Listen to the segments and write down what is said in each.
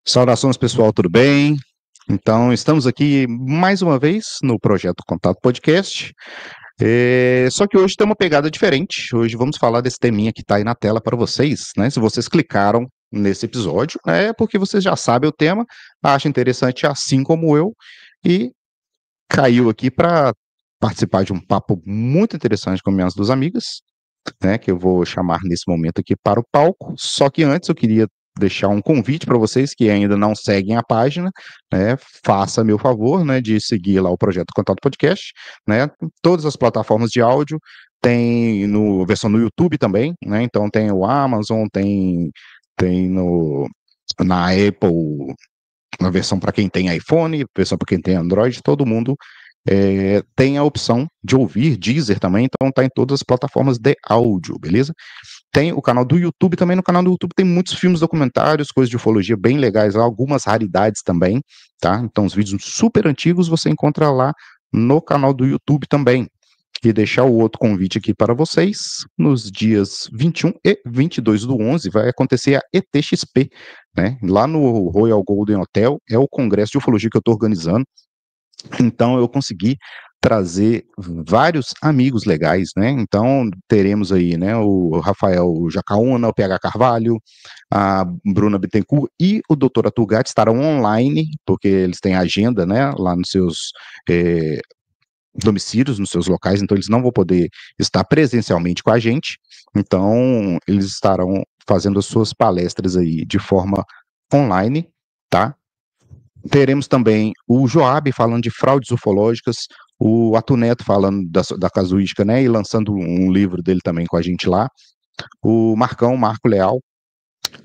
Saudações, pessoal, tudo bem? Então, estamos aqui mais uma vez no projeto Contato Podcast. Só que hoje tem uma pegada diferente. Hoje vamos falar desse teminha que está aí na tela para vocês, né? Se vocês clicaram nesse episódio, é porque vocês já sabem o tema, acham interessante assim como eu, e caiu aqui para participar de um papo muito interessante com minhas duas amigas, né, que eu vou chamar nesse momento aqui para o palco. Só que antes eu queria deixar um convite para vocês que ainda não seguem a página, né, faça meu favor, né, de seguir lá o Projeto Contato Podcast, né, todas as plataformas de áudio, tem no versão no YouTube também, né, então tem o Amazon, tem no na Apple, uma versão para quem tem iPhone, versão para quem tem Android, todo mundo tem a opção de ouvir Deezer também, então tá em todas as plataformas de áudio, beleza? Tem o canal do YouTube também, no canal do YouTube tem muitos filmes documentários, coisas de ufologia bem legais lá, algumas raridades também, tá? Então os vídeos super antigos você encontra lá no canal do YouTube também. E deixar o outro convite aqui para vocês, nos dias 21 e 22 do 11 vai acontecer a ETXP, né? Lá no Royal Golden Hotel, é o congresso de ufologia que eu estou organizando, então eu consegui trazer vários amigos legais, né? Então teremos aí, né, o Rafael Jacaúna, o PH Carvalho, a Bruna Bittencourt e o Dr. Atugati estarão online, porque eles têm agenda, né, lá nos seus domicílios, nos seus locais, então eles não vão poder estar presencialmente com a gente, então eles estarão fazendo as suas palestras aí de forma online, tá? Teremos também o Joab falando de fraudes ufológicas, o Atuneto falando da casuística, né, e lançando um livro dele também com a gente lá, o Marco Leal,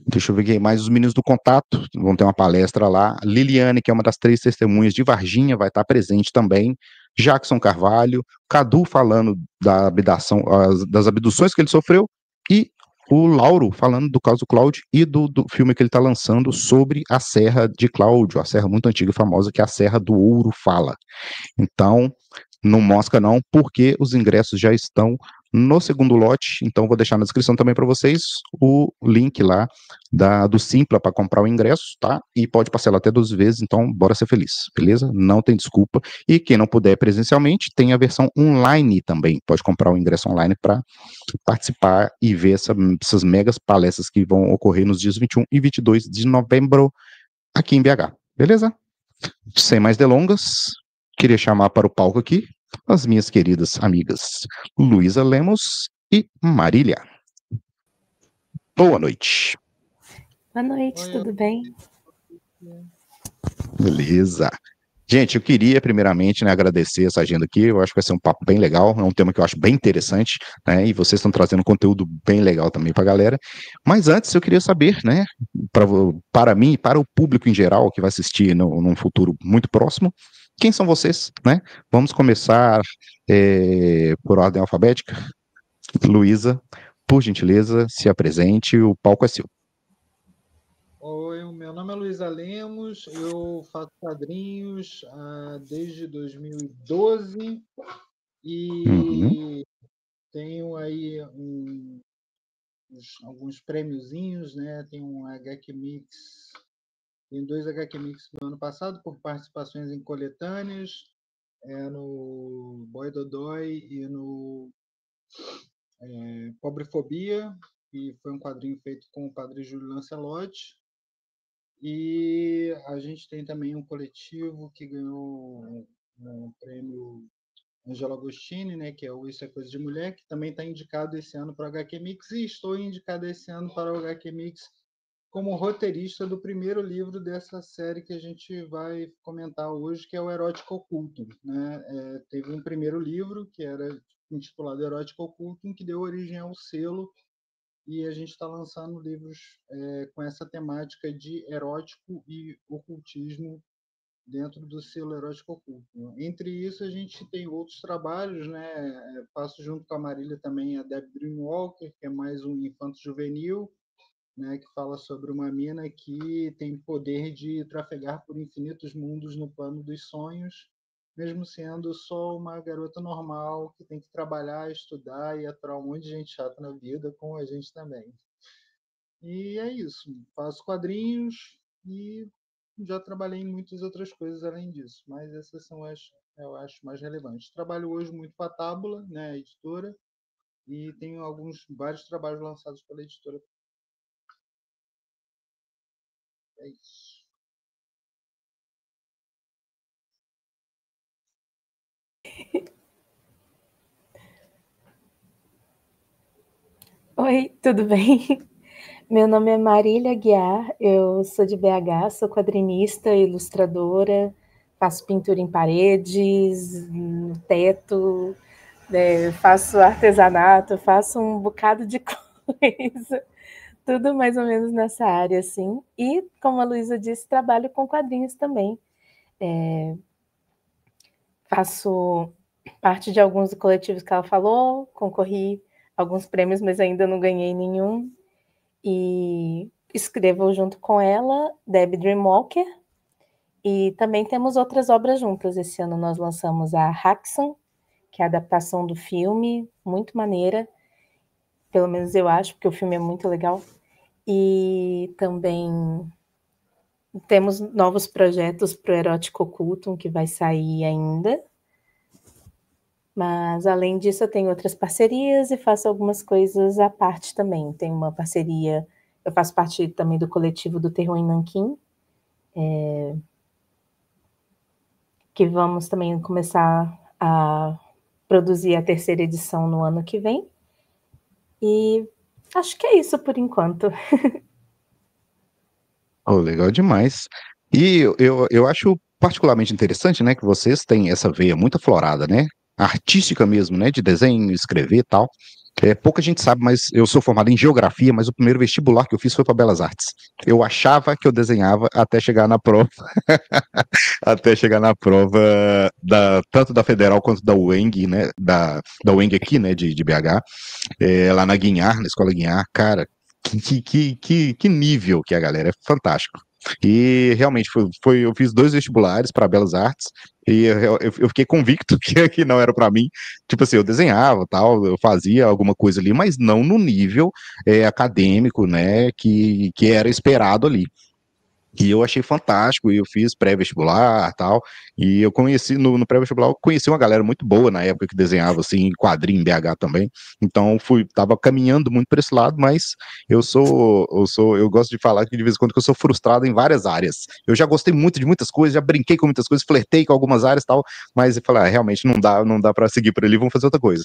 deixa eu ver quem mais, os meninos do Contato vão ter uma palestra lá, Liliane, que é uma das 3 testemunhas de Varginha, vai estar presente também, Jackson Carvalho, Cadu falando das abduções que ele sofreu, e o Lauro falando do caso Cláudio e do filme que ele está lançando sobre a Serra de Cláudio, a serra muito antiga e famosa, que é a Serra do Ouro Fala. Então, não mosca não, porque os ingressos já estão no segundo lote, então vou deixar na descrição também para vocês o link lá do Simpla para comprar o ingresso, tá? E pode parcelar até 12 vezes, então bora ser feliz, beleza? Não tem desculpa. E quem não puder presencialmente, tem a versão online também, pode comprar o ingresso online para participar e ver essas megas palestras que vão ocorrer nos dias 21 e 22 de novembro aqui em BH, beleza? Sem mais delongas, queria chamar para o palco aqui as minhas queridas amigas Luísa Lemos e Marília. Boa noite. Boa noite, Oi, tudo bem? Beleza. Gente, eu queria primeiramente, né, agradecer essa agenda aqui, eu acho que vai ser um papo bem legal, é um tema que eu acho bem interessante, né, e vocês estão trazendo conteúdo bem legal também para a galera, mas antes eu queria saber, né, para mim e para o público em geral que vai assistir num futuro muito próximo, quem são vocês, né? Vamos começar por ordem alfabética. Luísa, por gentileza, se apresente, o palco é seu. Oi, o meu nome é Luísa Lemos, eu faço quadrinhos desde 2012 Uhum. e tenho aí alguns prêmiozinhos, né? Tem um HQ Mix, tem 2 HQ Mix do ano passado por participações em coletâneas, no Boy Dodói e no Pobrefobia, que foi um quadrinho feito com o padre Júlio Lancelotti. E a gente tem também um coletivo que ganhou um prêmio Angelo Agostini, né, que é o Isso é Coisa de Mulher, que também está indicado esse ano para o HQ Mix, e estou indicado esse ano para o HQ Mix como roteirista do primeiro livro dessa série que a gente vai comentar hoje, que é o Erótico Oculto, né? Teve um primeiro livro, que era intitulado Erótico Oculto, que deu origem ao selo, e a gente está lançando livros com essa temática de erótico e ocultismo dentro do selo Erótico Oculto. Entre isso, a gente tem outros trabalhos, né? Faço junto com a Marília também a Deb Dreamwalker, que é mais um infanto juvenil, né? Que fala sobre uma mina que tem poder de trafegar por infinitos mundos no plano dos sonhos, mesmo sendo só uma garota normal que tem que trabalhar, estudar e aturar um monte de gente chata na vida, com a gente também. E é isso. Faço quadrinhos, e já trabalhei em muitas outras coisas além disso, mas essas são as, eu acho, mais relevantes. Trabalho hoje muito com a Tábula, né, a editora, e tenho vários trabalhos lançados pela editora. É isso. Oi, tudo bem? Meu nome é Marília Guiar, eu sou de BH, sou quadrinista, ilustradora, faço pintura em paredes, no teto, faço artesanato, faço um bocado de coisa, tudo mais ou menos nessa área, assim. E, como a Luísa disse, trabalho com quadrinhos também. Faço parte de alguns coletivos que ela falou, concorri a alguns prêmios, mas ainda não ganhei nenhum. E escrevo junto com ela, Debbie Dreamwalker, e também temos outras obras juntas. Esse ano nós lançamos a Haxon, que é a adaptação do filme, muito maneira, pelo menos eu acho, porque o filme é muito legal. E também temos novos projetos para o Erótico Ocultum, que vai sair ainda. Mas, além disso, eu tenho outras parcerias e faço algumas coisas à parte também. Tenho uma parceria, eu faço parte também do coletivo do Terror em Nanquim, que vamos também começar a produzir a 3ª edição no ano que vem. E acho que é isso por enquanto. Oh, legal demais. E eu acho particularmente interessante, né, que vocês têm essa veia muito aflorada, né, artística mesmo, né, de desenho, escrever e tal. Pouca gente sabe, mas eu sou formado em geografia, mas o primeiro vestibular que eu fiz foi para Belas Artes. Eu achava que eu desenhava até chegar na prova, até chegar na prova tanto da Federal quanto da UENG, né, da UENG aqui, né, de BH, lá na Guinhar, na Escola Guinhar, cara, que nível que a galera, é fantástico. E realmente eu fiz 2 vestibulares para Belas Artes e eu fiquei convicto que não era para mim. Tipo assim, eu desenhava, tal, eu fazia alguma coisa ali, mas não no nível acadêmico, né, que era esperado ali. E eu achei fantástico, e eu fiz pré-vestibular tal, e eu conheci, no pré-vestibular, eu conheci uma galera muito boa na época que desenhava, assim, em quadrinho em BH também, então tava caminhando muito para esse lado, mas eu gosto de falar que de vez em quando que eu sou frustrado em várias áreas. Eu já gostei muito de muitas coisas, já brinquei com muitas coisas, flertei com algumas áreas tal, mas eu falei, realmente não dá para seguir por ali, vamos fazer outra coisa.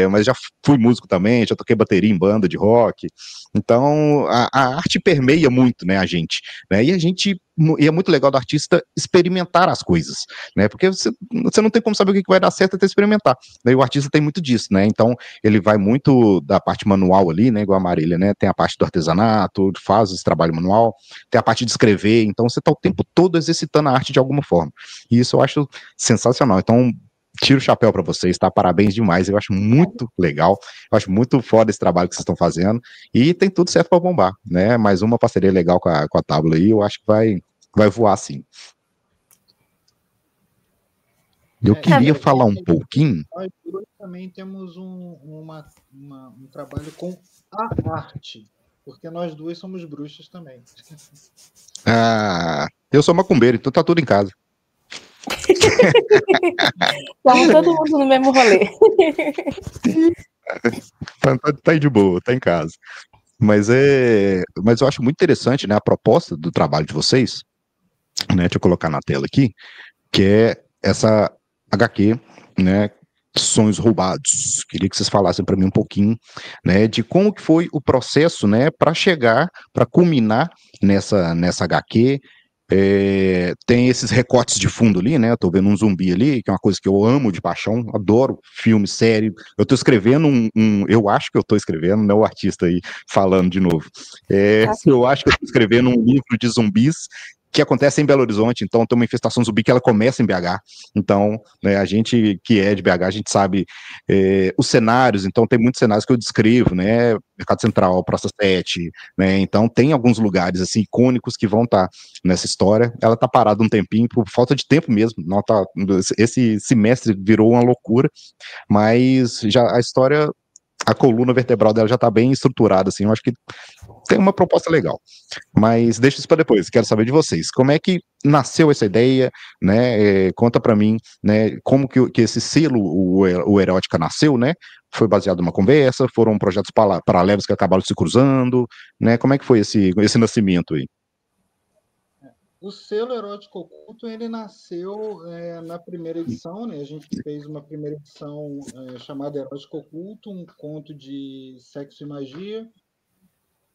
Mas já fui músico também, já toquei bateria em banda de rock, então a arte permeia muito, né, a gente, né? E é muito legal do artista experimentar as coisas, né? Porque você não tem como saber o que vai dar certo até experimentar, né? E o artista tem muito disso, né? Então ele vai muito da parte manual ali, né? Igual a Marília, né? Tem a parte do artesanato, faz esse trabalho manual, tem a parte de escrever, então você tá o tempo todo exercitando a arte de alguma forma. E isso eu acho sensacional. Então tiro o chapéu para vocês, tá? Parabéns demais, eu acho muito legal, eu acho muito foda esse trabalho que vocês estão fazendo, e tem tudo certo para bombar, né? Mais uma parceria legal com a Tábula aí, eu acho que vai voar sim. Eu queria falar um pouquinho. Nós dois também temos um trabalho com a arte, porque nós duas somos bruxas também. Eu sou macumbeiro, então tá tudo em casa. Estamos todo mundo no mesmo rolê. Tá aí de boa, tá em casa. Mas eu acho muito interessante, né, a proposta do trabalho de vocês, né, deixa eu colocar na tela aqui, que é essa HQ, né, Sonhos Roubados. Queria que vocês falassem para mim um pouquinho, né, de como que foi o processo, né, para culminar nessa HQ. Tem esses recortes de fundo ali, né? Eu tô vendo um zumbi ali, que é uma coisa que eu amo de paixão, adoro filme, série. Eu tô escrevendo eu acho que eu tô escrevendo, não é o artista aí falando de novo. Eu acho que eu tô escrevendo um livro de zumbis que acontece em Belo Horizonte, então tem uma infestação zumbi que ela começa em BH. Então, né, a gente que é de BH, a gente sabe os cenários, então tem muitos cenários que eu descrevo, né? Mercado Central, Praça 7, né? Então tem alguns lugares assim icônicos que vão estar nessa história. Ela tá parada um tempinho por falta de tempo mesmo. Não esse semestre virou uma loucura, mas já a história a coluna vertebral dela já tá bem estruturada, assim, eu acho que tem uma proposta legal. Mas deixa isso para depois, quero saber de vocês. Como é que nasceu essa ideia, né? Conta para mim, né? Como que esse selo, o Erótica, nasceu, né? Foi baseado numa conversa, foram projetos paralelos que acabaram se cruzando, né? Como é que foi esse nascimento aí? O selo Erótico Oculto, ele nasceu na primeira edição, né? A gente fez uma primeira edição chamada Erótico Oculto, um conto de sexo e magia,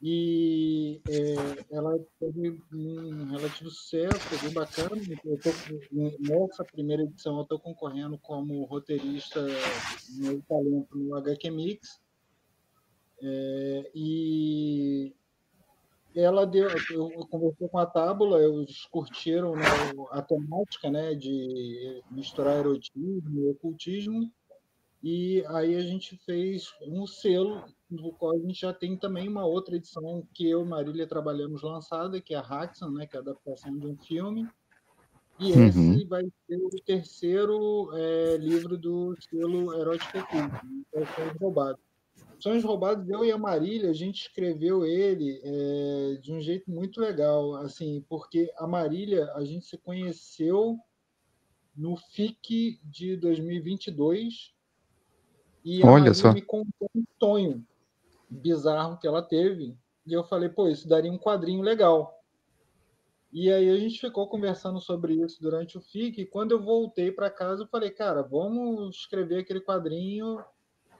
e ela teve um relativo sucesso, foi bem bacana. Nessa primeira edição eu estou concorrendo como roteirista no talento no HQ Mix, e ela eu conversei com a Tábula, eles curtiram, né, a temática, né, de misturar erotismo e ocultismo, e aí a gente fez um selo, no qual a gente já tem também uma outra edição que eu e Marília trabalhamos lançada, que é a Haxan, né, que é a adaptação de um filme, e esse vai ser o terceiro livro do selo Erótico Oculto, que é Roubado. Sonhos Roubados, eu e a Marília, a gente escreveu ele de um jeito muito legal, assim, porque a Marília, a gente se conheceu no FIC de 2022 e a Olha Marília só. me contou um sonho bizarro que ela teve e eu falei, pô, isso daria um quadrinho legal. E aí a gente ficou conversando sobre isso durante o FIC e quando eu voltei para casa eu falei, cara, vamos escrever aquele quadrinho.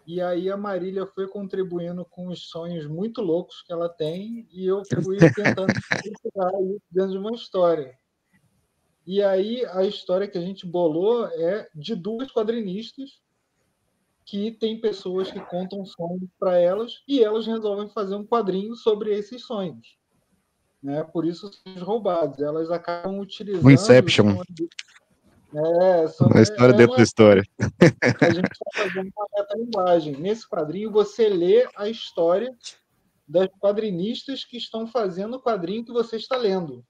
E aí a Marília foi contribuindo com os sonhos muito loucos que ela tem e eu fui tentando estruturar isso dentro de uma história. E aí a história que a gente bolou é de duas quadrinistas que tem pessoas que contam sonhos para elas e elas resolvem fazer um quadrinho sobre esses sonhos. Né? Por isso, sonhos roubados. Elas acabam O utilizando os Inception, sonhos. a história dentro da história. A gente está fazendo uma metalinguagem. Nesse quadrinho, você lê a história das quadrinistas que estão fazendo o quadrinho que você está lendo.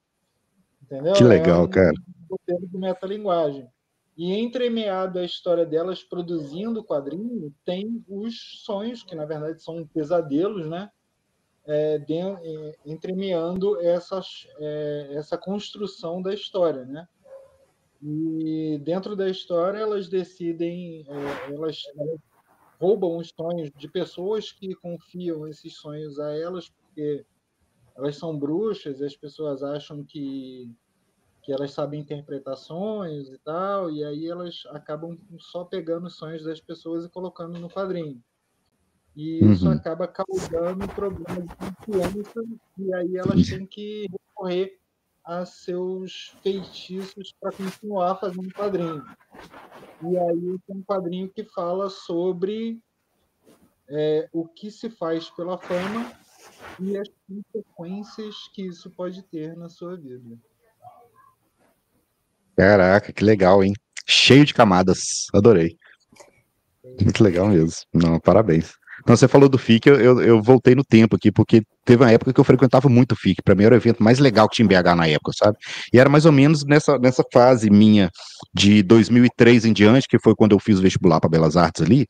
Entendeu? Que É legal, um cara. roteiro de metalinguagem. E entremeado a história delas produzindo o quadrinho, tem os sonhos, que na verdade são pesadelos, né? Entremeando essa construção da história, né? E dentro da história elas decidem, elas roubam os sonhos de pessoas que confiam esses sonhos a elas, porque elas são bruxas e as pessoas acham que elas sabem interpretar sonhos e tal, e aí elas acabam só pegando os sonhos das pessoas e colocando no quadrinho. E isso acaba causando problemas de confiança, e aí elas têm que recorrer a seus feitiços para continuar fazendo quadrinho. E aí tem um quadrinho que fala sobre o que se faz pela fama e as consequências que isso pode ter na sua vida. Caraca, que legal, hein? Cheio de camadas. Adorei. Muito legal mesmo. Não, parabéns. Não, você falou do FIC, eu voltei no tempo aqui, porque teve uma época que eu frequentava muito o FIC. Para mim era o evento mais legal que tinha em BH na época, sabe? E era mais ou menos nessa fase minha de 2003 em diante, que foi quando eu fiz o vestibular para Belas Artes ali.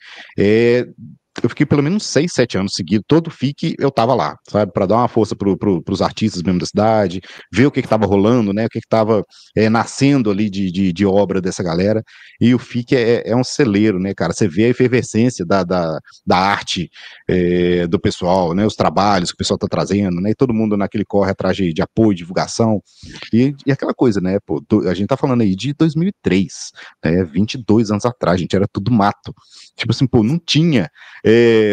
Eu fiquei pelo menos 6, 7 anos seguidos, todo FIC eu tava lá, sabe, para dar uma força pros artistas mesmo da cidade, ver o que tava rolando, né, o que tava nascendo ali de obra dessa galera, e o FIC é um celeiro, né, cara, você vê a efervescência da arte do pessoal, né, os trabalhos que o pessoal tá trazendo, né, e todo mundo naquele corre atrás de apoio, divulgação, e aquela coisa, né, pô, a gente tá falando aí de 2003, né, 22 anos atrás, gente, era tudo mato, tipo assim, pô, não tinha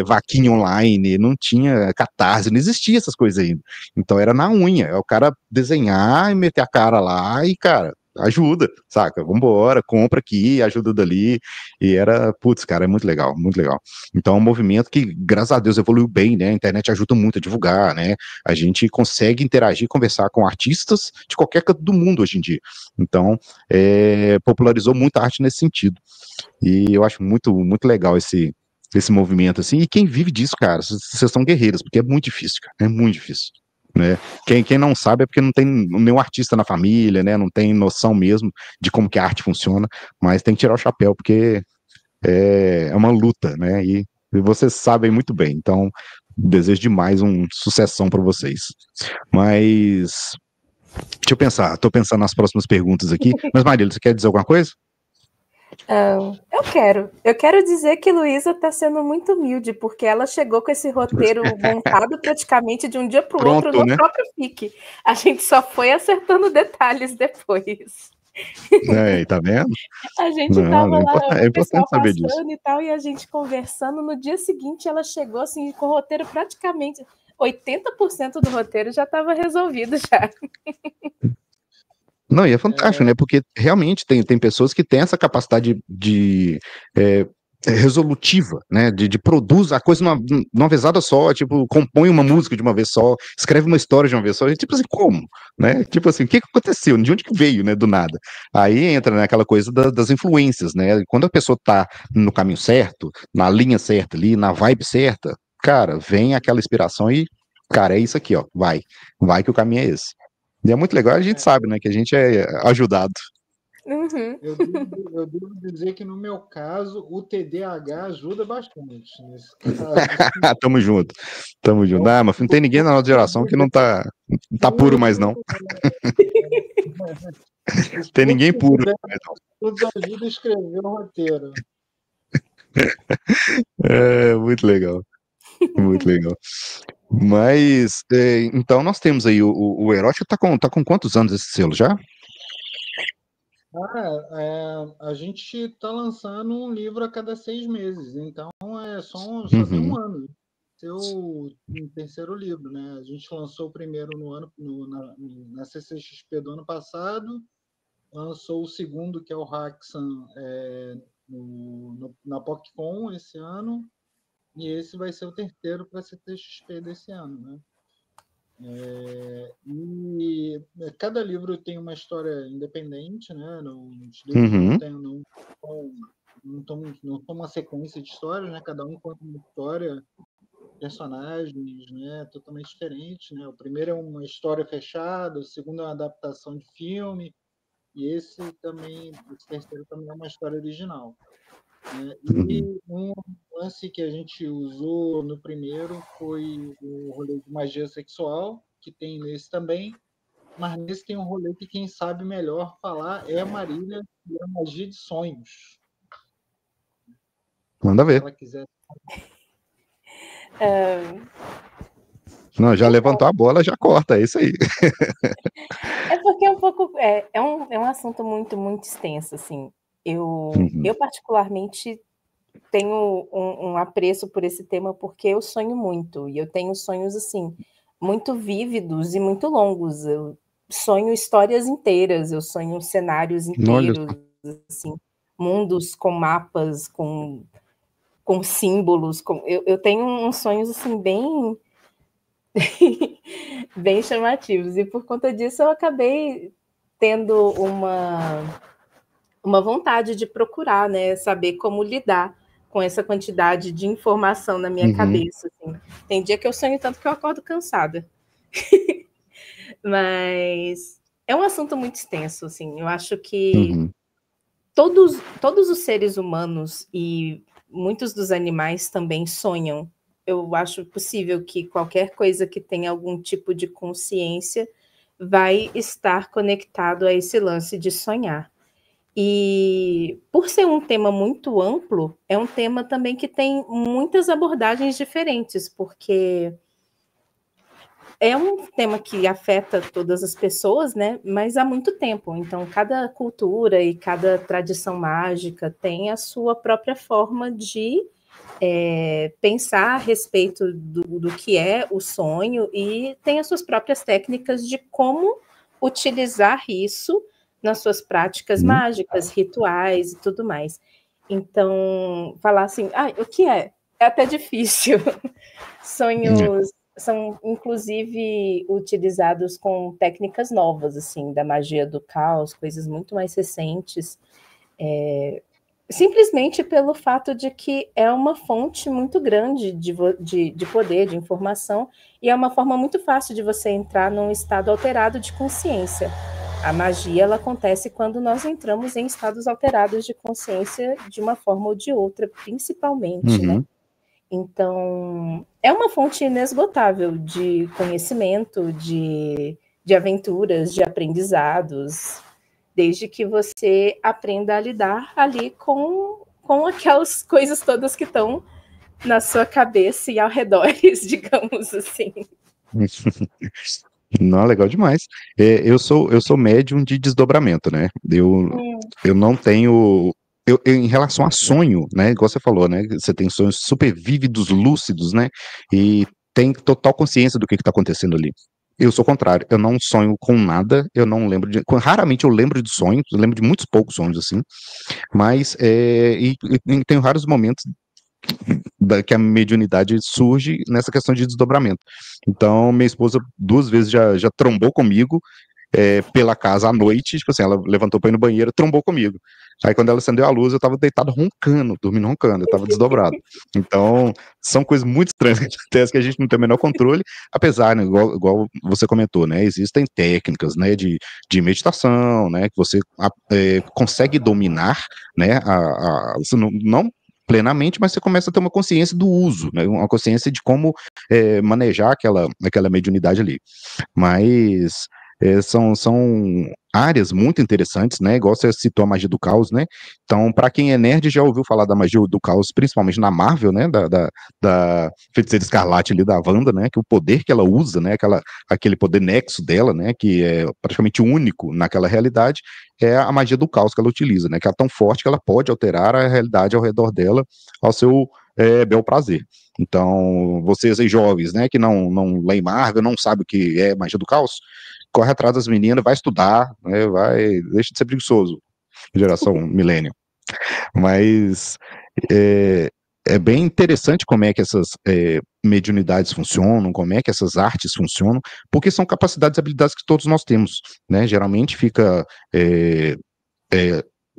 vaquinha online, não tinha Catarse, não existia essas coisas ainda. Então era na unha, é o cara desenhar e meter a cara lá e, cara, ajuda, saca? Vambora, compra aqui, ajuda dali. E era, putz, cara, é muito legal, muito legal. Então é um movimento que, graças a Deus, evoluiu bem, né? A internet ajuda muito a divulgar, né? A gente consegue interagir, conversar com artistas de qualquer canto do mundo hoje em dia. Então, popularizou muito a arte nesse sentido. E eu acho muito, muito legal esse movimento, assim, e quem vive disso, cara, vocês são guerreiros, porque é muito difícil, cara, é muito difícil, né, quem não sabe é porque não tem nenhum artista na família, né, não tem noção mesmo de como que a arte funciona, mas tem que tirar o chapéu, porque é uma luta, né, e E vocês sabem muito bem, então desejo demais sucessão para vocês. Mas deixa eu pensar, estou pensando nas próximas perguntas aqui. Mas Marília, você quer dizer alguma coisa? Eu quero dizer que Luísa está sendo muito humilde, porque ela chegou com esse roteiro montado praticamente de um dia para o outro no próprio FIC. A gente só foi acertando detalhes depois. Tá vendo? A gente estava lá, é importante saber disso. E tal, e a gente conversando. No dia seguinte, ela chegou assim com o roteiro praticamente 80% do roteiro já estava resolvido já. Não, e é fantástico, né? Porque realmente tem pessoas que têm essa capacidade de resolutiva, né? De produz a coisa numa vezada só, tipo, compõe uma música de uma vez só, escreve uma história de uma vez só, e tipo assim, como? Né? Tipo assim, o que aconteceu? De onde que veio, né? Do nada. Aí entra naquela coisa das influências, né? Quando a pessoa tá no caminho certo, na linha certa ali, na vibe certa, cara, vem aquela inspiração e, cara, é isso aqui, ó, vai que o caminho é esse. E é muito legal, a gente sabe, né, que a gente é ajudado. Uhum. Eu devo dizer que no meu caso, o TDAH ajuda bastante nesse caso. Tamo junto. Mas não tem ninguém na nossa geração que não tá puro mais, não. Tem ninguém puro mais, não. Tudo ajuda a escrever o roteiro. Muito legal. Muito legal. Mas, então nós temos aí o Erótico tá com quantos anos esse selo já? A gente está lançando um livro a cada 6 meses, então só tem um ano. Seu terceiro livro, né? A gente lançou o primeiro na CCXP do ano passado, lançou o segundo, que é o Haxan, na PocCon esse ano, e esse vai ser o terceiro para a CCXP desse ano, né? E cada livro tem uma história independente, né? Os livros não são uma sequência de histórias, né? Cada um conta uma história, personagens, né? Totalmente diferentes, né? O primeiro é uma história fechada, o segundo é uma adaptação de filme, e esse terceiro também é uma história original. E um lance que a gente usou no primeiro foi o rolê de magia sexual, que tem nesse também, mas nesse tem um rolê que quem sabe melhor falar é a Marília, e a magia de sonhos. Manda ver. Se ela quiser. Não, já levantou a bola, já corta, é isso aí. É porque é um pouco. É um assunto muito, muito extenso, assim. Eu particularmente tenho um apreço por esse tema porque eu sonho muito, e eu tenho sonhos, assim, muito vívidos e muito longos. Eu sonho histórias inteiras, eu sonho cenários inteiros, assim, mundos com mapas, com símbolos. Eu tenho uns sonhos, assim, bem bem chamativos, e por conta disso eu acabei tendo uma vontade de procurar, né, saber como lidar com essa quantidade de informação na minha cabeça. Assim. Tem dia que eu sonho tanto que eu acordo cansada. Mas é um assunto muito extenso, assim. Eu acho que todos os seres humanos e muitos dos animais também sonham. Eu acho possível que qualquer coisa que tenha algum tipo de consciência vai estar conectado a esse lance de sonhar. E por ser um tema muito amplo, é um tema também que tem muitas abordagens diferentes, porque é um tema que afeta todas as pessoas, né? Mas há muito tempo. Então, cada cultura e cada tradição mágica tem a sua própria forma de pensar a respeito do que é o sonho, e tem as suas próprias técnicas de como utilizar isso nas suas práticas mágicas, rituais e tudo mais. Então, falar assim, o que é? É até difícil. Sonhos são, inclusive, utilizados com técnicas novas, assim, da magia do caos, coisas muito mais recentes, simplesmente pelo fato de que é uma fonte muito grande de poder, de informação, e é uma forma muito fácil de você entrar num estado alterado de consciência. A magia, ela acontece quando nós entramos em estados alterados de consciência de uma forma ou de outra, principalmente, né? Então, é uma fonte inesgotável de conhecimento, de aventuras, de aprendizados, desde que você aprenda a lidar ali com aquelas coisas todas que estão na sua cabeça e ao redor, digamos assim. Não, legal demais. Eu sou médium de desdobramento, né? Eu não tenho. Em relação a sonho, né? Igual você falou, né? Você tem sonhos super vívidos, lúcidos, né? E tem total consciência do que está acontecendo ali. Eu sou o contrário, eu não sonho com nada, eu não lembro de. Raramente eu lembro de sonhos, eu lembro de muitos poucos sonhos, assim, mas e tenho raros momentos que a mediunidade surge nessa questão de desdobramento. Então, minha esposa 2 vezes já trombou comigo pela casa à noite, tipo assim, ela levantou para ir no banheiro, trombou comigo. Aí quando ela acendeu a luz, eu tava deitado roncando, dormindo roncando, eu tava desdobrado. Então, são coisas muito estranhas que a gente não tem o menor controle, apesar, né, igual você comentou, né, existem técnicas, né, de meditação, né, que você consegue dominar, né, você não plenamente, mas você começa a ter uma consciência do uso, né, uma consciência de como manejar aquela mediunidade ali. Mas são áreas muito interessantes, né? Igual você citou a magia do caos, né? Então, para quem é nerd, já ouviu falar da magia do caos, principalmente na Marvel, né? Da Feiticeira Escarlate ali da Wanda, né? Que o poder que ela usa, né? Aquele poder nexo dela, né? Que é praticamente único naquela realidade, é a magia do caos que ela utiliza, né? Que é tão forte que ela pode alterar a realidade ao redor dela ao seu bel prazer. Então, vocês aí jovens, né, que não leem Marvel, não sabem o que é magia do caos, corre atrás das meninas, vai estudar, né, deixa de ser preguiçoso, geração milênio. Mas é bem interessante como é que essas mediunidades funcionam, como é que essas artes funcionam, porque são capacidades e habilidades que todos nós temos, né? Geralmente fica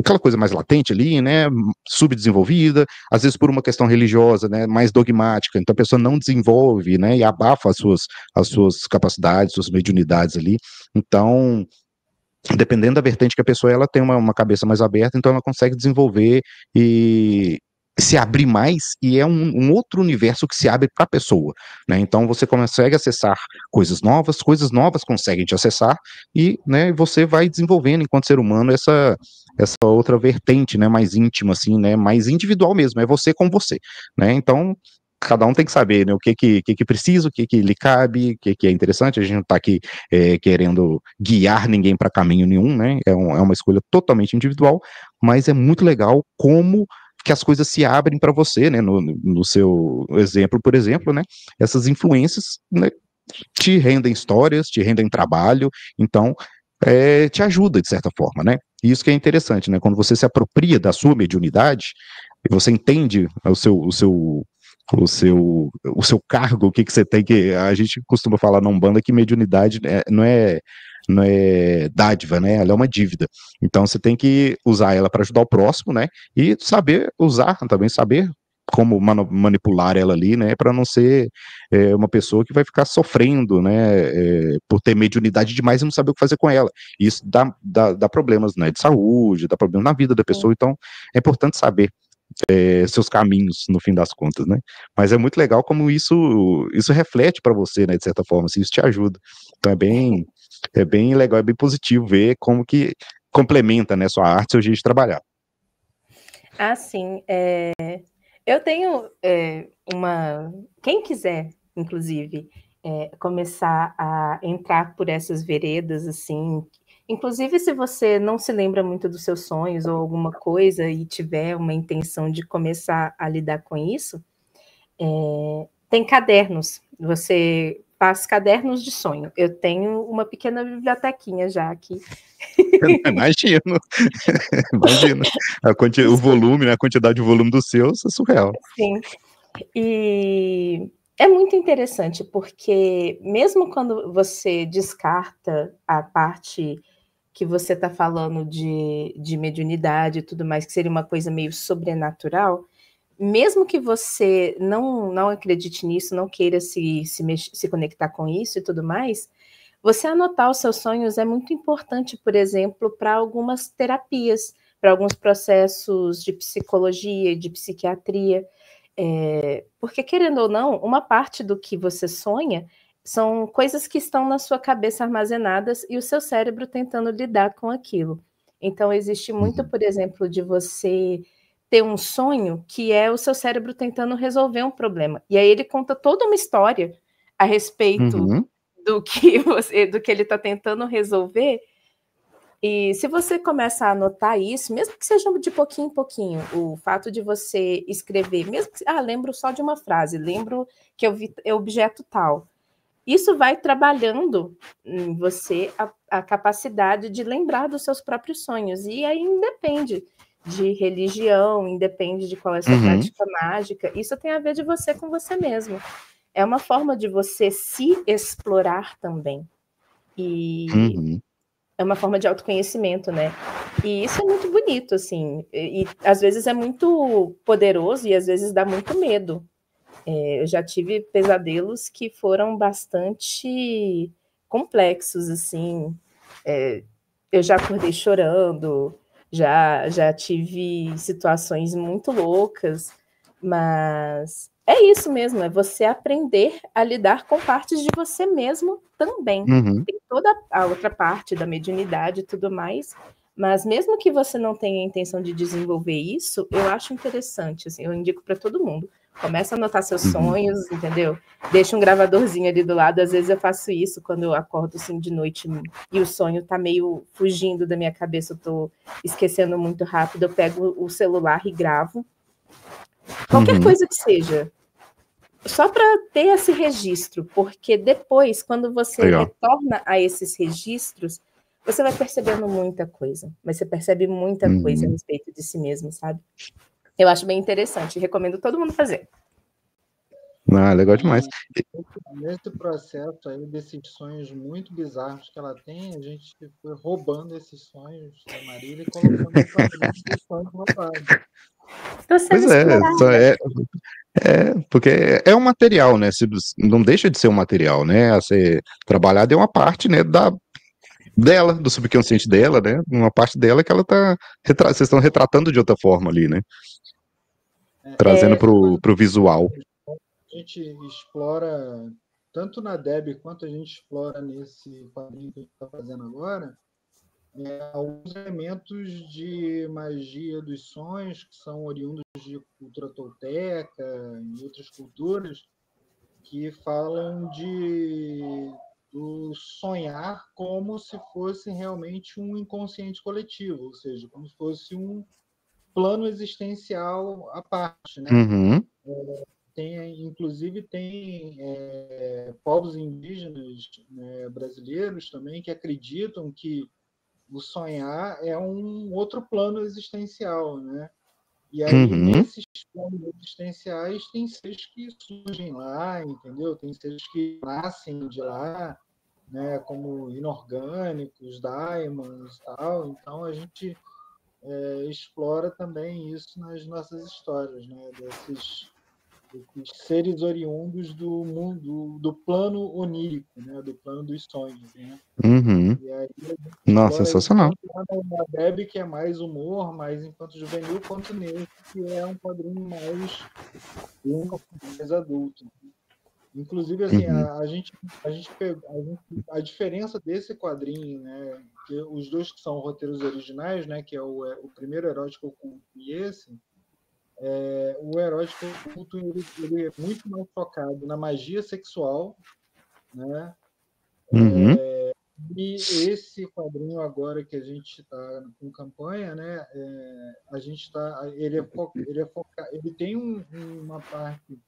aquela coisa mais latente ali, né, subdesenvolvida, às vezes por uma questão religiosa, né, mais dogmática, então a pessoa não desenvolve, né, e abafa as suas capacidades, suas mediunidades ali, então, dependendo da vertente que a pessoa, ela tem uma cabeça mais aberta, então ela consegue desenvolver e se abrir mais, e é um outro universo que se abre para a pessoa, né, então você consegue acessar coisas novas conseguem te acessar, e, né, você vai desenvolvendo, enquanto ser humano, essa outra vertente, né, mais íntima, assim, né, mais individual mesmo, é você com você, né, então cada um tem que saber, né, o que precisa, o que lhe cabe, o que é interessante, a gente não está aqui querendo guiar ninguém para caminho nenhum, né, é uma escolha totalmente individual, mas é muito legal como que as coisas se abrem para você, né, no seu exemplo, por exemplo, né, essas influências, né, te rendem histórias, te rendem trabalho, então te ajuda de certa forma, né? E isso que é interessante, né? Quando você se apropria da sua mediunidade, e você entende o seu cargo, o que você tem que. A gente costuma falar na Umbanda que mediunidade não é dádiva, né? Ela é uma dívida. Então você tem que usar ela para ajudar o próximo, né? E saber usar também, saber como manipular ela ali, né? Para não ser uma pessoa que vai ficar sofrendo, né? Por ter mediunidade demais e não saber o que fazer com ela. E isso dá problemas, né? De saúde, dá problemas na vida da pessoa. Então é importante saber seus caminhos no fim das contas, né? Mas é muito legal como isso reflete para você, né? De certa forma, assim, isso te ajuda. Então é bem legal, é bem positivo ver como que complementa, né, sua arte, seu jeito de trabalhar. Ah, sim. Eu tenho quem quiser, inclusive, começar a entrar por essas veredas, assim, inclusive se você não se lembra muito dos seus sonhos ou alguma coisa e tiver uma intenção de começar a lidar com isso, tem cadernos. Você faz cadernos de sonho. Eu tenho uma pequena bibliotequinha já aqui. Imagino. Imagino. O volume, né, a quantidade de volume dos seus é surreal. Sim. E é muito interessante, porque mesmo quando você descarta a parte que você está falando de mediunidade e tudo mais, que seria uma coisa meio sobrenatural, mesmo que você não acredite nisso, não queira se conectar com isso e tudo mais, você anotar os seus sonhos é muito importante, por exemplo, para algumas terapias, para alguns processos de psicologia e de psiquiatria. Porque, querendo ou não, uma parte do que você sonha são coisas que estão na sua cabeça armazenadas e o seu cérebro tentando lidar com aquilo. Então, existe muito, por exemplo, de você ter um sonho que é o seu cérebro tentando resolver um problema. E aí ele conta toda uma história a respeito do que ele está tentando resolver. E se você começa a anotar isso, mesmo que seja de pouquinho em pouquinho, o fato de você escrever, mesmo que, lembro só de uma frase, lembro que eu vi objeto tal. Isso vai trabalhando em você a capacidade de lembrar dos seus próprios sonhos. E aí independe de religião, independe de qual é a sua prática mágica. Isso tem a ver de você com você mesmo. É uma forma de você se explorar também. E é uma forma de autoconhecimento, né? E isso é muito bonito, assim. E às vezes é muito poderoso e às vezes dá muito medo. Eu já tive pesadelos que foram bastante complexos, assim. Eu já acordei chorando, já tive situações muito loucas, mas é isso mesmo, é você aprender a lidar com partes de você mesmo também. Tem toda a outra parte da mediunidade e tudo mais, mas mesmo que você não tenha a intenção de desenvolver isso, eu acho interessante, assim, eu indico para todo mundo. Começa a anotar seus sonhos, entendeu? Deixa um gravadorzinho ali do lado. Às vezes eu faço isso quando eu acordo assim de noite e o sonho tá meio fugindo da minha cabeça, eu tô esquecendo muito rápido, eu pego o celular e gravo. Qualquer coisa que seja. Só para ter esse registro, porque depois, quando você retorna a esses registros, você vai percebendo muita coisa. Mas você percebe muita coisa a respeito de si mesmo, sabe? Eu acho bem interessante, recomendo todo mundo fazer. Legal demais. Nesse processo aí, desses sonhos muito bizarros que ela tem, a gente foi roubando esses sonhos da Marília e colocando no quadrinho dos sonhos roubados. Pois porque é um material, né? Não deixa de ser um material, né? A ser trabalhado é uma parte, né, dela, do subconsciente dela, né? Uma parte dela que ela tá. Vocês estão retratando de outra forma ali, né? Trazendo pro visual. A gente explora, tanto na Deb quanto a gente explora nesse quadrinho que a gente está fazendo agora, alguns elementos de magia dos sonhos que são oriundos de cultura tolteca e outras culturas que falam do sonhar como se fosse realmente um inconsciente coletivo, ou seja, como se fosse um plano existencial à parte, né? Inclusive tem povos indígenas, né, brasileiros também que acreditam que o sonhar é um outro plano existencial, né? E aí, nesses planos existenciais, tem seres que surgem lá, entendeu? Tem seres que nascem de lá, né? Como inorgânicos, daimons e tal. Então, a gente explora também isso nas nossas histórias, né? Desses seres oriundos do mundo, do plano onírico, né? Do plano dos sonhos, né? E aí, nossa, sensacional. A Deb, que é mais humor, mais enquanto juvenil, quanto nesse, que é um quadrinho mais adulto. Inclusive, assim, a diferença desse quadrinho, né, que os dois que são roteiros originais, né, que é o primeiro Erótico Oculto e esse, o Erótico Oculto ele é muito mais focado na magia sexual, né? E esse quadrinho agora que a gente está com campanha, né? A gente ele tem uma parte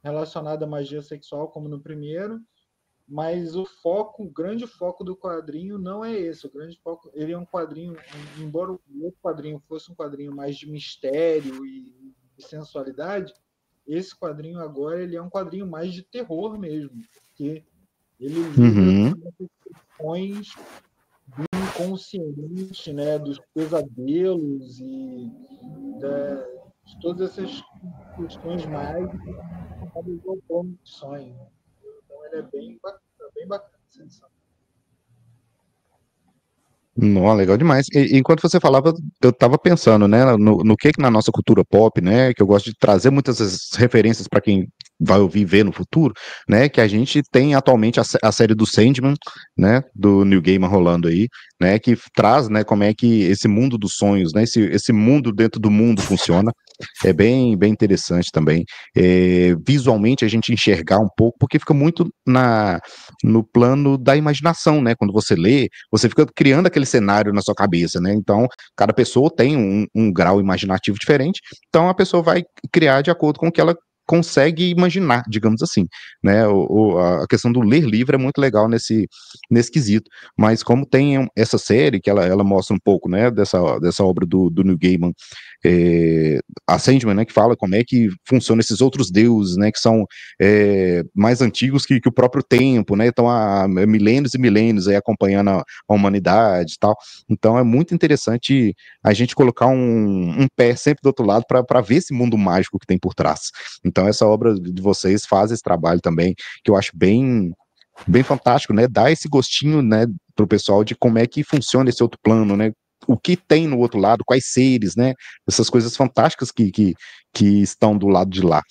relacionada à magia sexual, como no primeiro, mas o grande foco do quadrinho não é esse. O grande foco, ele é um quadrinho, embora o outro quadrinho fosse um quadrinho mais de mistério e sensualidade, esse quadrinho agora ele é um quadrinho mais de terror mesmo, porque ele lida com as questões do inconsciente, né, dos pesadelos e de todas essas questões mágicas do plano de sonho. Então ele é bem bacana, bem bacana essa edição. Não, legal demais. Enquanto você falava, eu estava pensando, né, no que na nossa cultura pop, né, que eu gosto de trazer muitas vezes referências para quem vai ouvir e ver no futuro, né, que a gente tem atualmente a série do Sandman, né, do Neil Gaiman rolando aí, né, que traz, né, como é que esse mundo dos sonhos, né, esse mundo dentro do mundo funciona. É bem interessante também. Visualmente a gente enxergar um pouco, porque fica muito no plano da imaginação, né? Quando você lê, você fica criando aquele cenário na sua cabeça, né? Então, cada pessoa tem um grau imaginativo diferente, então a pessoa vai criar de acordo com o que ela consegue imaginar, digamos assim, né? A questão do ler livro é muito legal nesse quesito, mas como tem essa série que ela mostra um pouco, né, dessa obra do Neil Gaiman, a Sandman, né, que fala como é que funcionam esses outros deuses, né, que são mais antigos que o próprio tempo, né, estão há milênios e milênios aí acompanhando a humanidade e tal. Então é muito interessante a gente colocar um pé sempre do outro lado para ver esse mundo mágico que tem por trás. Então essa obra de vocês faz esse trabalho também, que eu acho bem fantástico, né, dá esse gostinho, né, pro pessoal de como é que funciona esse outro plano, né, o que tem no outro lado, quais seres, né, essas coisas fantásticas que estão do lado de lá.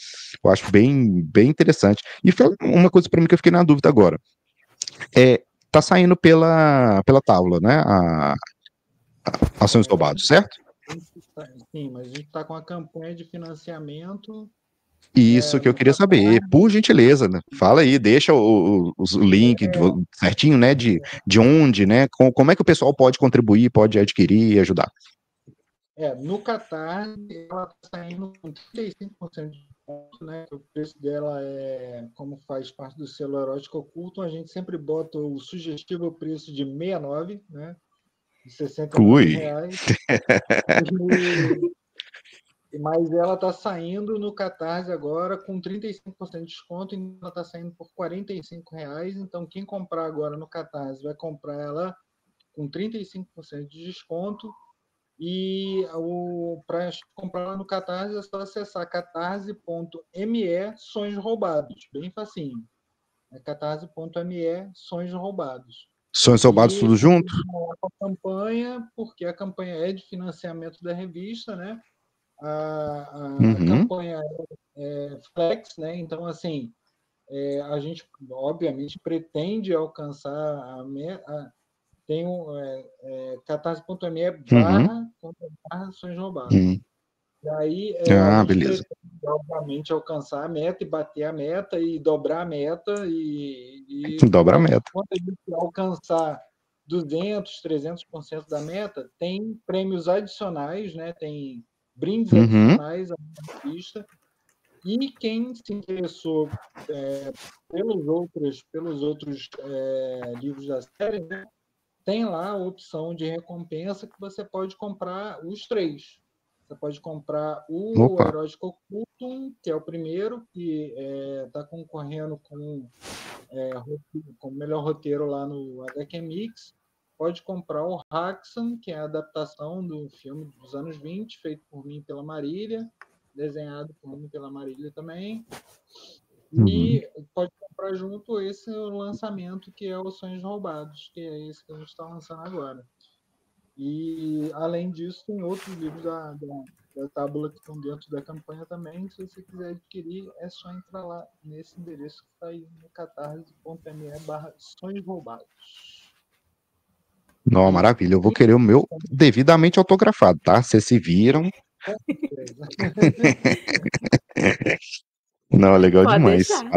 Eu acho bem interessante. E foi uma coisa para mim que eu fiquei na dúvida agora. Tá saindo pela Távola, né, Ações Roubados, certo? Sim, mas a gente está com a campanha de financiamento. Isso que eu queria saber, por gentileza, né? Fala aí, deixa o link certinho, né, de onde, né, como é que o pessoal pode contribuir, pode adquirir e ajudar. No Catarse, ela está saindo com 35% de desconto, né? O preço dela como faz parte do selo Erótico Oculto, a gente sempre bota o sugestivo preço de 69, né? De R$69. Mas ela está saindo no Catarse agora com 35% de desconto, então ela está saindo por R$45. Então, quem comprar agora no Catarse vai comprar ela com 35% de desconto. E para comprar no Catarse é só acessar catarse.me Sonhos Roubados. Bem facinho. É catarse.me Sonhos Roubados. Sonhos Roubados tudo junto? A campanha, porque a campanha é de financiamento da revista, né? A campanha é flex, né? Então, assim, a gente, obviamente, pretende alcançar a meta. Tem catarse.me / Sonhos Roubados. E aí a gente beleza. pretende, obviamente, alcançar a meta e bater a meta e dobrar a meta e dobra a meta. Quando a gente alcançar 200%, 300% da meta, tem prêmios adicionais, né? Tem brindes adicionais à revista. E quem se interessou pelos outros livros da série, né, tem lá a opção de recompensa que você pode comprar os 3. Você pode comprar o Erótico Ocultum, que é o primeiro, que está concorrendo com o melhor roteiro lá no HQ Mix. Pode comprar o Haxan, que é a adaptação do filme dos anos 20, feito por mim pela Marília, desenhado por mim pela Marília também. E pode comprar junto esse lançamento, que é o Sonhos Roubados, que é esse que a gente está lançando agora. E, além disso, tem outros livros da Tábula que estão dentro da campanha também. Se você quiser adquirir, é só entrar lá nesse endereço que está aí no catarse.me/Sonhos Roubados. Não, maravilha. Eu vou querer o meu devidamente autografado, tá? Vocês se viram. Não, legal Pode demais. deixar.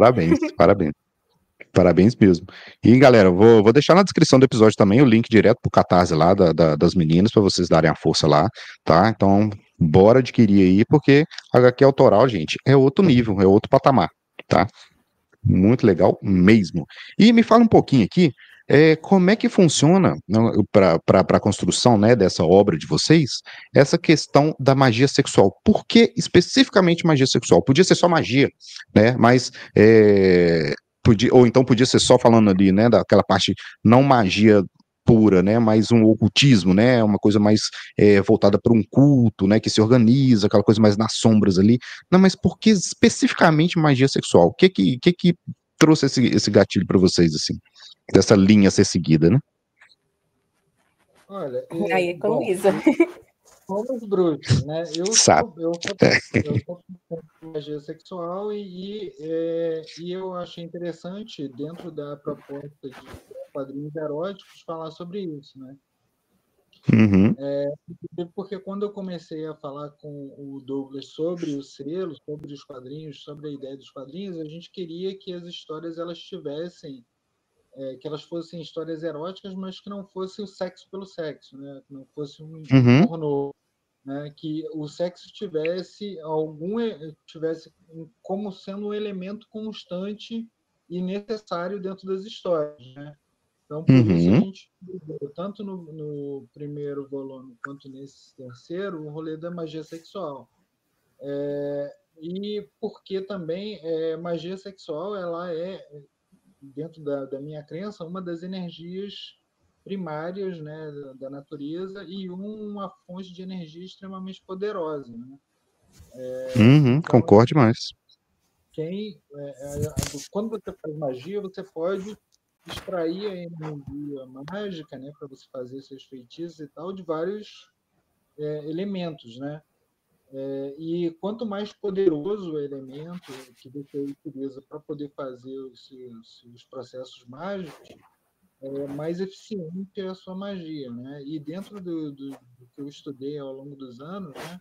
Parabéns mesmo. E, galera, vou deixar na descrição do episódio também o link direto pro Catarse lá das meninas, para vocês darem a força lá, tá? Então, bora adquirir aí, porque HQ autoral, gente, é outro nível, é outro patamar, tá? Muito legal mesmo. E me fala um pouquinho aqui, como é que funciona para a construção, né, dessa obra de vocês, essa questão da magia sexual? Por que especificamente magia sexual? Podia ser só magia, né? Mas ou então podia ser só falando ali, né, daquela parte não magia pura, né, mas um ocultismo, né, uma coisa mais voltada para um culto, né, que se organiza, aquela coisa mais nas sombras ali. Não, mas por que especificamente magia sexual? O que trouxe esse gatilho para vocês, assim, dessa linha a ser seguida, né? Olha, Aí economiza. Somos bruxos, né? Eu sou magia sexual e eu achei interessante, dentro da proposta de quadrinhos eróticos, falar sobre isso, né? Uhum. Porque quando eu comecei a falar com o Douglas sobre o selo, sobre os quadrinhos, sobre a ideia dos quadrinhos, a gente queria que as histórias elas tivessem, que elas fossem histórias eróticas, mas que não fosse o sexo pelo sexo, né? Que não fosse um pornô, né? Que o sexo tivesse como sendo um elemento constante e necessário dentro das histórias, né? Então, por isso a gente, tanto no primeiro volume quanto nesse terceiro, o rolê da magia sexual. E porque também magia sexual ela é, dentro da minha crença, uma das energias primárias, né, da natureza e uma fonte de energia extremamente poderosa, né? Então, concordo demais. Quando você faz magia, você pode extrair a energia mágica, né, para você fazer seus feitiços e tal, de vários elementos, né? E quanto mais poderoso o elemento que você utiliza para poder fazer os processos mágicos, mais eficiente é a sua magia, né? E dentro do que eu estudei ao longo dos anos, né,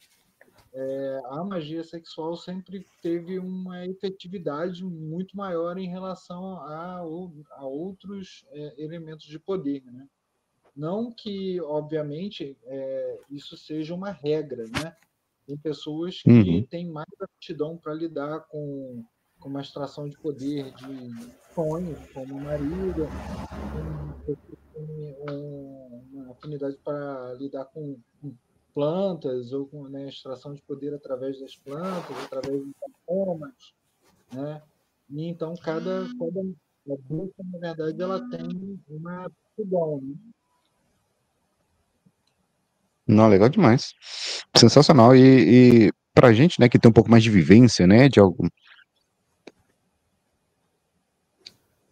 a magia sexual sempre teve uma efetividade muito maior em relação a outros elementos de poder, né? Não que, obviamente, isso seja uma regra, né? Tem pessoas que têm mais aptidão para lidar com uma extração de poder de sonhos, como Marília, tem uma afinidade para lidar com plantas ou com, né, extração de poder através das plantas, através dos aromas, né? E então cada bruxa, na verdade, ela tem uma aptidão, né? Não, legal demais. Sensacional. E pra gente, né, que tem um pouco mais de vivência, né, de algum...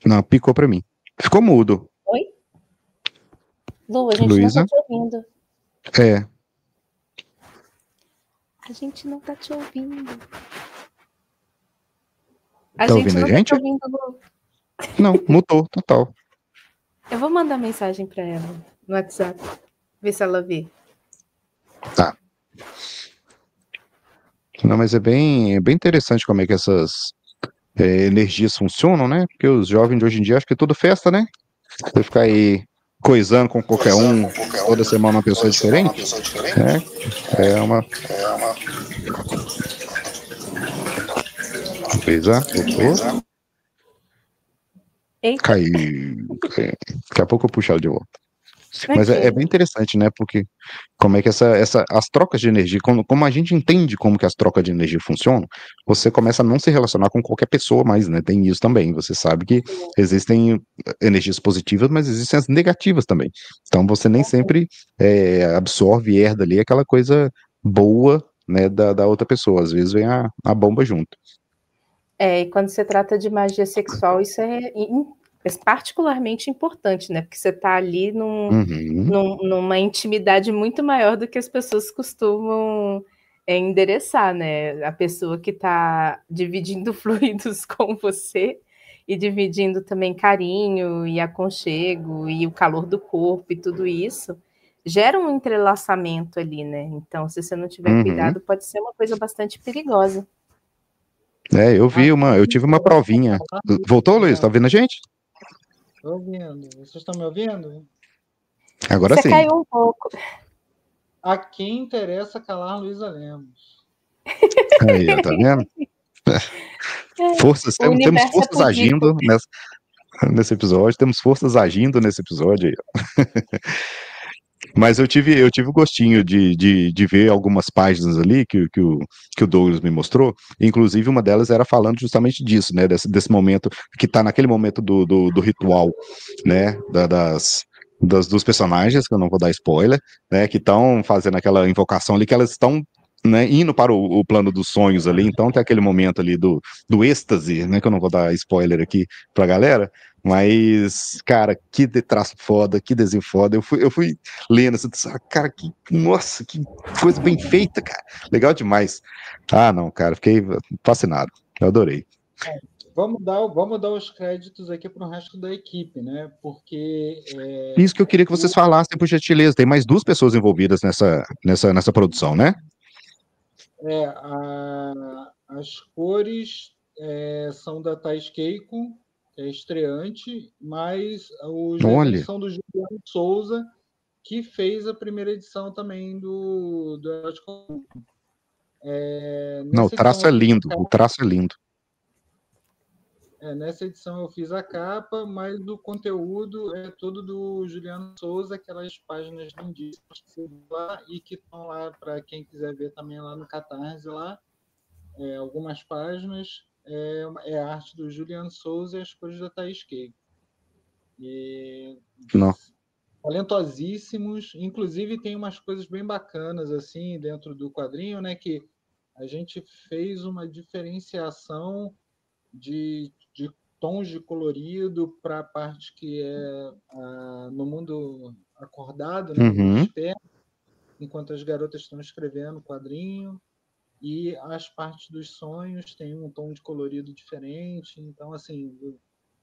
Não, picou pra mim. Ficou mudo. Oi? Lu, a gente Luísa? não tá te ouvindo. É. A gente não tá te ouvindo. Tá ouvindo a gente? Tá te ouvindo, Lu. Não, mutou, total. Eu vou mandar mensagem para ela no WhatsApp, ver se ela vê. Tá. Não, mas é bem interessante como é que essas energias funcionam, né? Porque os jovens de hoje em dia acham que é tudo festa, né? Você ficar aí coisando com qualquer um, toda semana uma pessoa diferente, é uma... Luísa, voltou. Caiu. Daqui a pouco eu puxo ela de volta. Mas é bem interessante, né? Porque como é que as trocas de energia, como a gente entende como que as trocas de energia funcionam, você começa a não se relacionar com qualquer pessoa mais, né? Tem isso também. Você sabe que existem energias positivas, mas existem as negativas também. Então você nem sempre absorve e herda ali aquela coisa boa, né, da outra pessoa. Às vezes vem a bomba junto. E quando se trata de magia sexual, isso é particularmente importante, né? Porque você está ali numa intimidade muito maior do que as pessoas costumam endereçar, né? A pessoa que está dividindo fluidos com você e dividindo também carinho e aconchego e o calor do corpo e tudo isso gera um entrelaçamento ali, né? Então, se você não tiver cuidado, pode ser uma coisa bastante perigosa. Eu tive uma provinha. Voltou, Luiz? Tá ouvindo a gente? Estou ouvindo. Vocês estão me ouvindo? Agora sim. Você caiu um pouco. A quem interessa calar Luísa Lemos? Aí, tá vendo? Temos forças agindo nesse episódio. Temos forças agindo nesse episódio aí. Mas eu tive o gostinho de ver algumas páginas ali que o Douglas me mostrou. Inclusive, uma delas era falando justamente disso, né? Desse momento, que tá naquele momento do ritual, né? Dos personagens, que eu não vou dar spoiler, né? Que estão fazendo aquela invocação ali, que elas estão, né, indo para o plano dos sonhos ali. Então tem aquele momento ali do êxtase, né? Que eu não vou dar spoiler aqui pra galera. Mas, cara, que traço foda, que desenho foda. Eu fui lendo, assim, cara, nossa, que coisa bem feita, cara. Legal demais. Ah, não, cara, fiquei fascinado. Eu adorei. Vamos dar os créditos aqui para o resto da equipe, né? Porque Isso que eu queria que vocês falassem, por gentileza. Tem mais 2 pessoas envolvidas nessa produção, né? as cores são da Thais Keiko, que é estreante, mas os desenhos Olha, são do Juliano Souza, que fez a primeira edição também do Erótico. não, o Nessa edição traço eu é fiz a lindo, o capa, traço é lindo. nessa edição eu fiz a capa, mas o conteúdo é todo do Juliano Souza, aquelas páginas lindíssimas que você viu lá e que estão lá para quem quiser ver também lá no Catarse lá. Algumas páginas a arte do Juliano Souza e as cores da Thaís Keiko. E Não. talentosíssimos, inclusive tem umas coisas bem bacanas assim dentro do quadrinho, né, que a gente fez uma diferenciação de tons de colorido para a parte que é no mundo acordado, né, no Uhum. desperto, enquanto as garotas estão escrevendo o quadrinho, e as partes dos sonhos têm um tom de colorido diferente, então assim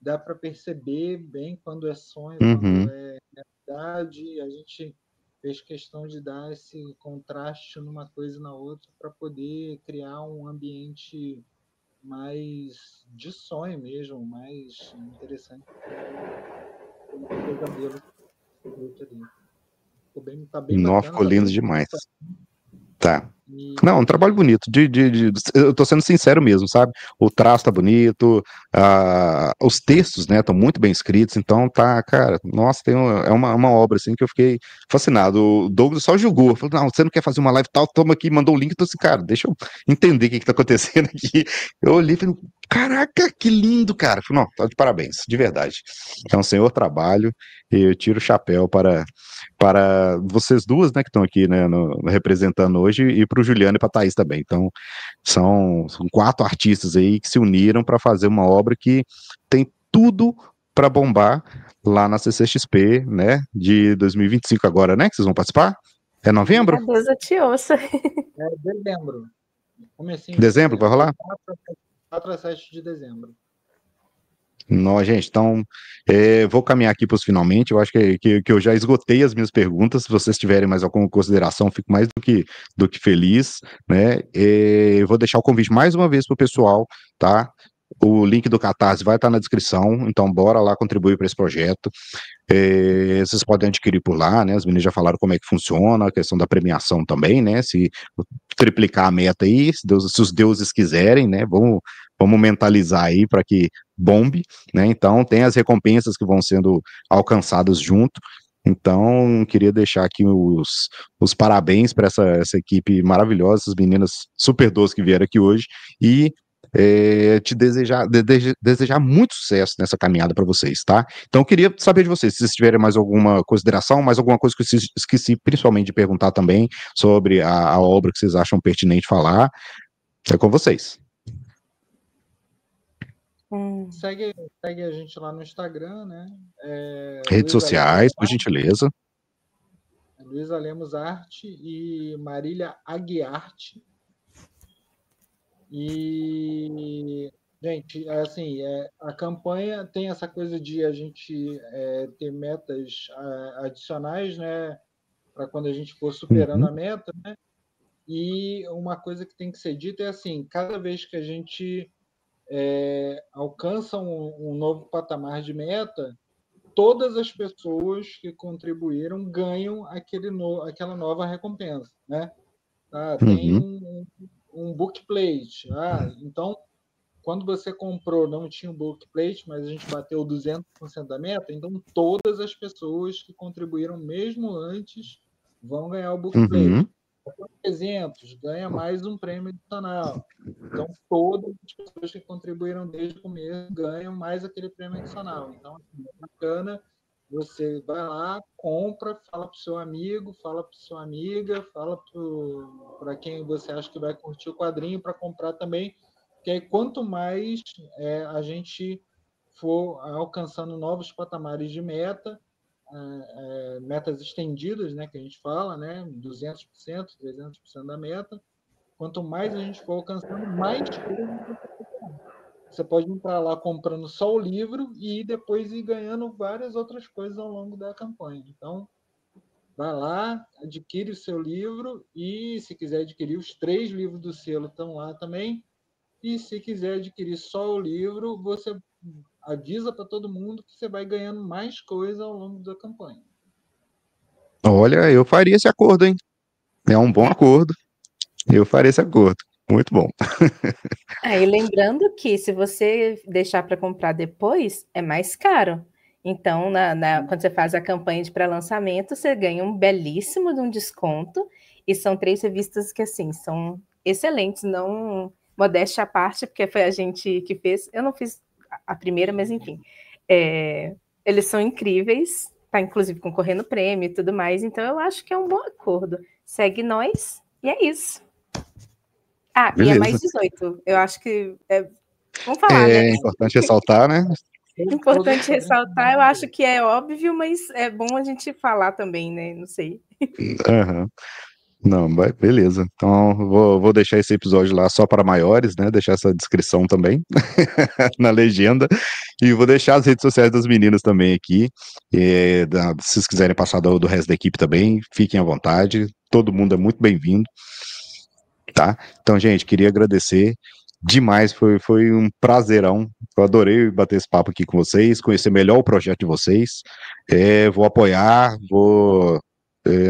dá para perceber bem quando é sonho, quando Uhum. é realidade. A gente fez questão de dar esse contraste numa coisa e na outra para poder criar um ambiente mais de sonho mesmo, mais interessante o pesadelo ali. Tá bem Não, bacana, ficou tá lindo bem demais. bonito. Tá. E Não, um trabalho bonito. Eu tô sendo sincero mesmo, sabe? O traço tá bonito, os textos, né, estão muito bem escritos, então tá, cara, nossa, é uma obra assim que eu fiquei fascinado. O Douglas só julgou, falou: não, você não quer fazer uma live tal, toma aqui, mandou o link, tô assim, cara, deixa eu entender o que tá acontecendo aqui. Eu olhei e falei: caraca, que lindo, cara. Falei: não, tá de parabéns, de verdade. É um senhor trabalho, e eu tiro o chapéu para vocês duas, né, que estão aqui, né, representando hoje, e para o Juliano e para a Thaís também. Então, são 4 artistas aí que se uniram para fazer uma obra que tem tudo para bombar lá na CCXP, né, de 2025 agora, né, que vocês vão participar? É novembro? A deusa te ouça. dezembro, comecinho de Dezembro que vai dezembro, rolar? 4 a 7 de dezembro. Não, gente, então vou caminhar aqui para os finalmente. Eu acho que eu já esgotei as minhas perguntas. Se vocês tiverem mais alguma consideração, fico mais do que feliz, né? Vou deixar o convite mais uma vez para o pessoal, tá? O link do Catarse vai estar na descrição, então bora lá contribuir para esse projeto. Vocês podem adquirir por lá, né? As meninas já falaram como é que funciona, a questão da premiação também, né? Se triplicar a meta aí, se os deuses quiserem, né? Vamos mentalizar aí para que bombe, né? Então tem as recompensas que vão sendo alcançadas junto. Então, queria deixar aqui os parabéns para essa equipe maravilhosa, essas meninas super doces que vieram aqui hoje, e te desejar muito sucesso nessa caminhada para vocês, tá? Então, eu queria saber de vocês, se vocês tiverem mais alguma consideração, mais alguma coisa que eu esqueci, principalmente de perguntar também, sobre a obra que vocês acham pertinente falar, é com vocês. Segue a gente lá no Instagram, né? Redes sociais, por gentileza. Luísa Lemos Arte e Marília Aguiarte. E, gente, assim, a campanha tem essa coisa de a gente ter metas adicionais, né? Para quando a gente for superando Uhum. a meta, né? E uma coisa que tem que ser dita é assim: cada vez que a gente alcança um novo patamar de meta, todas as pessoas que contribuíram ganham aquela nova recompensa, né? Tem Uhum. um bookplate. Então, quando você comprou, não tinha um bookplate, mas a gente bateu 200% da meta, então todas as pessoas que contribuíram mesmo antes vão ganhar o bookplate. Uhum. 300 ganha mais um prêmio adicional. Então, todas as pessoas que contribuíram desde o começo ganham mais aquele prêmio adicional. Então, assim, é bacana. Você vai lá, compra, fala para o seu amigo, fala para sua amiga, fala para quem você acha que vai curtir o quadrinho para comprar também. Que aí, quanto mais a gente for alcançando novos patamares de meta, metas estendidas, né, que a gente fala, né, 200%, 300% da meta. Quanto mais a gente for alcançando, mais você pode entrar lá comprando só o livro e depois ir ganhando várias outras coisas ao longo da campanha. Então, vai lá, adquire o seu livro e, se quiser adquirir, os 3 livros do selo estão lá também. E, se quiser adquirir só o livro, você avisa para todo mundo que você vai ganhando mais coisa ao longo da campanha. Olha, eu faria esse acordo, hein? É um bom acordo. Eu faria esse acordo. Muito bom. Aí lembrando que se você deixar para comprar depois, é mais caro. Então, quando você faz a campanha de pré-lançamento, você ganha um belíssimo de um desconto. E são 3 revistas que, assim, são excelentes. Não, modéstia à parte, porque foi a gente que fez. Eu não fiz a primeira, mas enfim. Eles são incríveis. Tá, inclusive, concorrendo prêmio e tudo mais. Então, eu acho que é um bom acordo. Segue nós e é isso. Ah, Beleza. E é mais 18. Eu acho que. Vamos falar, né? É importante ressaltar, né? Importante ressaltar, eu acho que é óbvio, mas é bom a gente falar também, né? Não sei. Uhum. Não, beleza. Então, vou deixar esse episódio lá só para maiores, né? Deixar essa descrição também na legenda. E vou deixar as redes sociais das meninas também aqui. Se vocês quiserem passar do resto da equipe também, fiquem à vontade. Todo mundo é muito bem-vindo. Tá? Então, gente, queria agradecer demais. Foi um prazerão. Eu adorei bater esse papo aqui com vocês, conhecer melhor o projeto de vocês. Vou apoiar,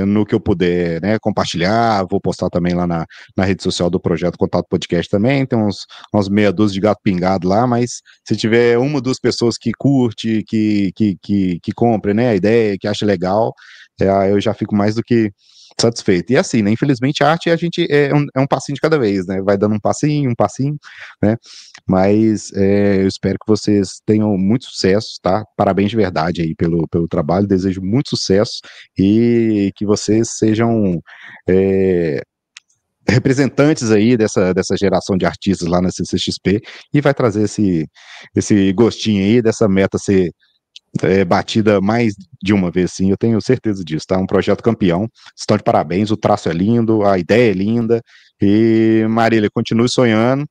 no que eu puder, né, compartilhar, vou postar também lá na rede social do Projeto Contato Podcast também, tem uns meia dúzia de gato pingado lá, mas se tiver 1 ou 2 pessoas que curte, que compre, né, a ideia, que acha legal, eu já fico mais do que satisfeito. E assim, né, infelizmente a arte a gente é um passinho de cada vez, né, vai dando um passinho, né, mas eu espero que vocês tenham muito sucesso, tá? Parabéns de verdade aí pelo trabalho, desejo muito sucesso e que vocês sejam representantes aí dessa geração de artistas lá na CCXP e vai trazer esse gostinho aí dessa meta ser batida mais de uma vez, sim, eu tenho certeza disso, tá? Um projeto campeão, estão de parabéns, o traço é lindo, a ideia é linda, e Marília, continue sonhando,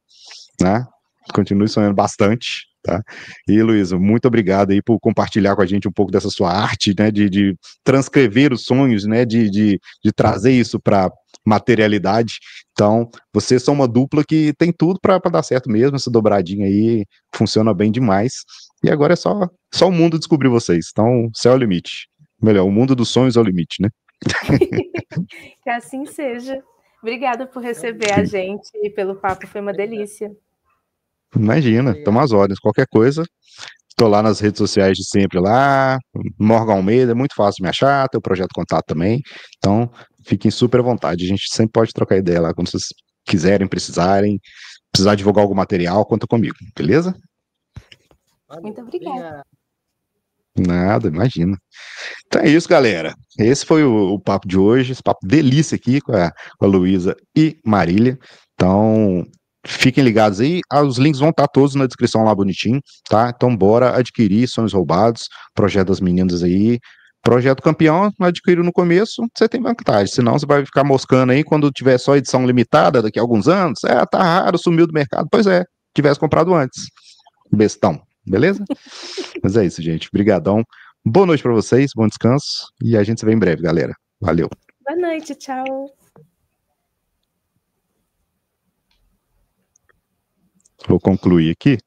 né? Continue sonhando bastante, tá? E Luísa, muito obrigado aí por compartilhar com a gente um pouco dessa sua arte, né? De transcrever os sonhos, né? De trazer isso para materialidade. Então, vocês são uma dupla que tem tudo para dar certo mesmo, essa dobradinha aí funciona bem demais. E agora é só o mundo descobrir vocês. Então, céu é o limite. Melhor, o mundo dos sonhos é o limite, né? Que assim seja. Obrigada por receber a gente e pelo papo, foi uma delícia. Imagina, estamos às ordens. Qualquer coisa, estou lá nas redes sociais de sempre lá, Morgan Almeida, é muito fácil de me achar, tem o Projeto Contato também. Então, fiquem super à vontade. A gente sempre pode trocar ideia lá quando vocês quiserem, precisar divulgar algum material, conta comigo, beleza? Muito obrigada. Nada, imagina. Então é isso, galera. Esse foi o papo de hoje, esse papo delícia aqui com a Luísa e Marília. Então, fiquem ligados aí. Os links vão estar todos na descrição lá bonitinho, tá? Então, bora adquirir Sonhos Roubados, projeto das meninas aí. Projeto campeão, adquiriu no começo, você tem vantagem. Senão você vai ficar moscando aí quando tiver só edição limitada daqui a alguns anos. Tá raro, sumiu do mercado. Pois é, tivesse comprado antes. Bestão, beleza? Mas é isso, gente. Obrigadão. Boa noite para vocês, bom descanso e a gente se vê em breve, galera. Valeu. Boa noite, tchau. Vou concluir aqui.